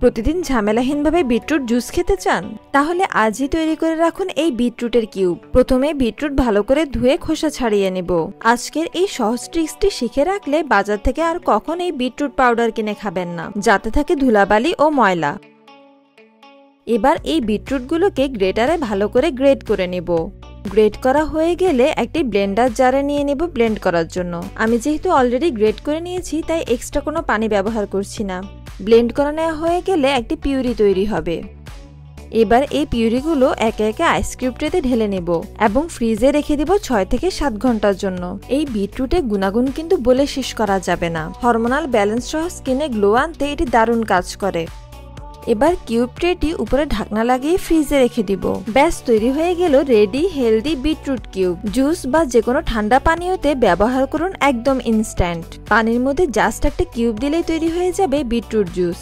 প্রতিদিন ঝামেলাহীনভাবে beetroot juice খেতে চান? তাহলে আজই তৈরি করে রাখুন এই বিটরুটের কিউব। প্রথমে বিটরুট ভালো করে ধুয়ে খোসা ছাড়িয়ে নেব। আজকের এই সহজ ট্রিক্সটি শিখে রাখলে বাজার থেকে আর কখন এই বিটরুট পাউডার কিনে খাবেন না, যাতে থাকে ধুলাবালি ও ময়লা। এবার এই বিটরুটগুলোকে গ্রেটারে ভালো করে গ্রেট করে নেব। গ্রেট করা হয়ে গেলে একটি ব্লেন্ডার জারে নিয়ে নেব ব্লেন্ড করার জন্য। আমি যেহেতু অলরেডি গ্রেট করে নিয়েছি তাই এক্সট্রা কোনো পানি ব্যবহার করছি না। ব্লেন্ড করা নেওয়া হয়ে গেলে একটি পিউরি তৈরি হবে। এবার এই পিউরিগুলো একে একে আইস কিউব ট্রেতে ঢেলে নেব এবং ফ্রিজে রেখে দিব 6 থেকে 7 ঘন্টার জন্য। এই বিটরুটে গুণাগুণ কিন্তু বলে শেষ করা যাবে না। হরমোনাল ব্যালেন্স সহ স্কিনে গ্লো আনতে এটি দারুণ কাজ করে। এবার কিউব ট্রেটি উপরে ঢাকনা লাগিয়ে ফ্রিজে রেখে দিব। ব্যাস তৈরি হয়ে গেল ready healthy beetroot cube. Juice বা যে কোনো ঠান্ডা পানীয়তে ব্যবহার করুন একদম ইনস্ট্যান্ট। পানির মধ্যে জাস্ট একটা কিউব দিলেই তৈরি হয়ে যাবে বিটরুট জুস।